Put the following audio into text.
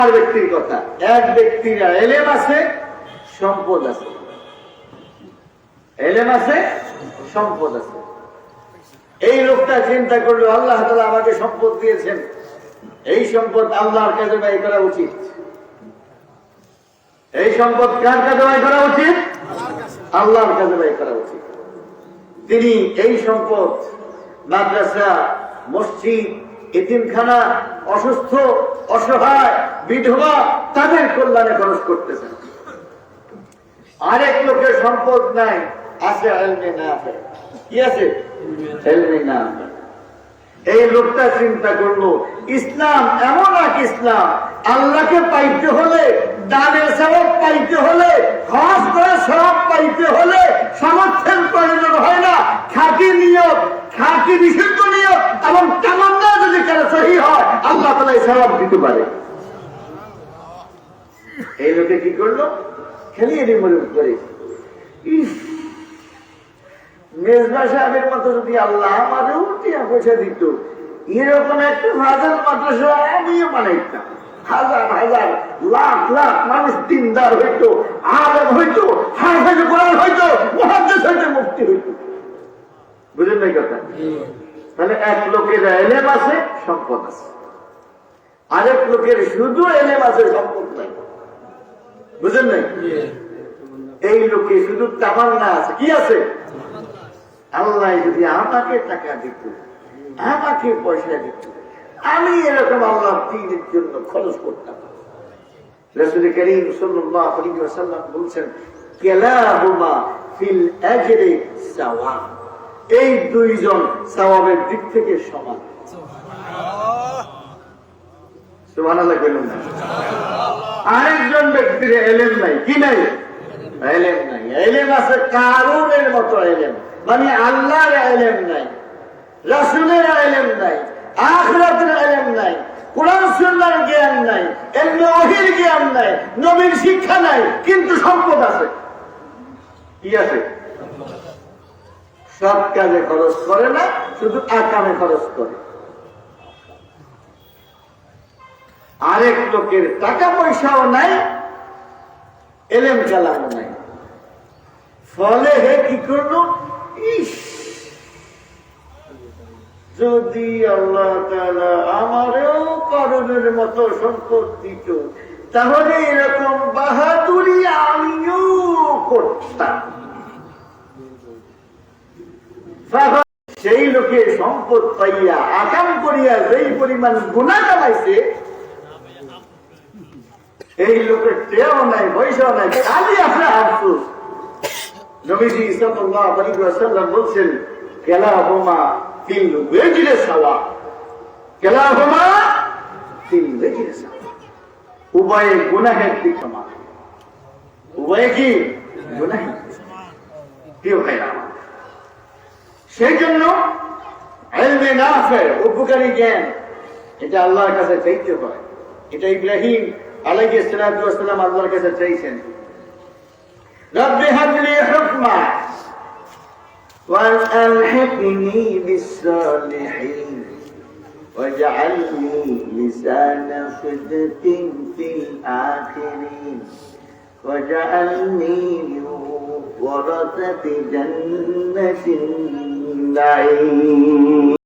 ব্যক্তির কথা, এক ব্যক্তির এলেম আছে, সম্পদ আছে। এলেম আছে, সম্পদ আছে। এই লোকটা চিন্তা করলো, আল্লাহ তাআলা আমাকে সম্পদ দিয়েছেন, এই সম্পদ আল্লাহর কাজে ব্যয় করা উচিত। এই সম্পদ কার কাজে ব্যয় করা উচিত? আল্লাহর কাজে ব্যয় করা উচিত। তিনি এই সম্পদ মাদ্রাসা, মসজিদ, এতিমখানা, অসুস্থ, অসহায়, বিধবা তাদের কল্যাণে খরচ করতেছেন। আরেক লোকের সম্পদ নাই, আছে ইলমে নাফি। কি আছে? ইলমে নাফি। এই লোকটা চিন্তা করলো, ইসলাম এমন এক ইসলাম, আল্লাহকে পাইতে হলে, দানের সওয়াব পাইতে হলে, খরচ করে সওয়াব পাইতে হলে সামর্থ্যের প্রয়োজন হয় না। খাঁটি নিয়ত, খাঁটি বিশুদ্ধ নিয়ত এবং তামান্না যদি কারো সহি হয়, আল্লাহ তাআলা এই সওয়াব দিতে পারে। এই লোকে কি করলো? খেলিয়ে নিমরুদ করে, মেজবা সাহেবের মতো যদি আল্লাহ আমাদেরও টিয়া পয়সা দিত, এরকম একটা হাজার মাদ্রাসা আমিও বানাইতাম। হাজার হাজার লাখ লাখ মানুষ দিনদার হইতো, আলেম হইতো, হাফেজ কোরআন হইতো, মুহাদ্দিস হইতো, মুফতি হইতো। বুঝলেন না কথা? তাহলে এক লোকের এলেম আছে, সম্পদ আছে, আরেক লোকের শুধু এলেম আছে, সম্পদ নাই। বুঝলেন নাই? এই লোকে শুধু তামান্না আছে। কি আছে? আল্লাহ যদি আমাকে টাকা দিত, আমাকে পয়সা দিত, আমি এরকম আল্লাহ দ্বীনের জন্য খরচ করতাম। রাসূল করিম সাল্লাল্লাহু আলাইহি ওয়াসাল্লাম বলেছেন, কিলাহুমা ফিল আজরি সাওয়া। এই দুইজন সওয়াবের দিক থেকে সমান। সুবহানাল্লাহ বলুন না। আরেকজন ব্যক্তির ইলম নাই। কি নাই? ইলম নাই। ইলম আছে কারুনের মতো ইলম, মানে আল্লাহর ইলম নাই, রাসূলের ইলম নাই, আখিরাতের ইলম নাই, কোরআন সুন্নাহর জ্ঞান নাই, ইলমে ওহীর জ্ঞান নাই, নবীর শিক্ষা নাই, কিন্তু সম্পদ আছে। কি আছে? সব কাজে খরচ করে না, শুধু আকামে খরচ করে। আরেক লোকের টাকা পয়সাও নাই, এলেম কালামও নাই, ফলে হে কি করলো, যদি আল্লাহ তাআলা আমারও করণের মতো সম্পদ দিত, তাহলে এরকম বাহাদুরি আমিও করতাম। সেই লোকে সম্পদ পাইয়া আকাম করিয়া যেই পরিমাণ গুনাহ কামাইছে, এই লোকের টেও নাই, পয়সাও নাই, খালি আছে আফসোস। নবীজি সাল্লাল্লাহু আলাইহি ওয়াসাল্লাম বলছেন, কিলাহুমা ফিল ওয়াজরি সাওয়া। কিলাহুমা ফিল ওয়াজরি সাওয়া। উভয়ে গুনাহের দিক সমান। উভয়ে কি? গুনাহের দিক সমান। প্রিয় ভাইরা, সেই জন্য ইলমে নাফি, উপকারী জ্ঞান, এটা আল্লাহর কাছে চাইতে হয়। এটা ইব্রাহিম আলাইহিস সালাতু ওয়াস সালাম আল্লাহর কাছে চাইছেন, রব্বি হাবলি হুকমা ওয়াল আলহিকনি বিস-সালিহিন ওয়াজআলনি লিসানা সিদকিন ফিল আখিরিন ওয়াজআলনি মিন ওয়ারাসাতি জান্নাতিন নাঈম।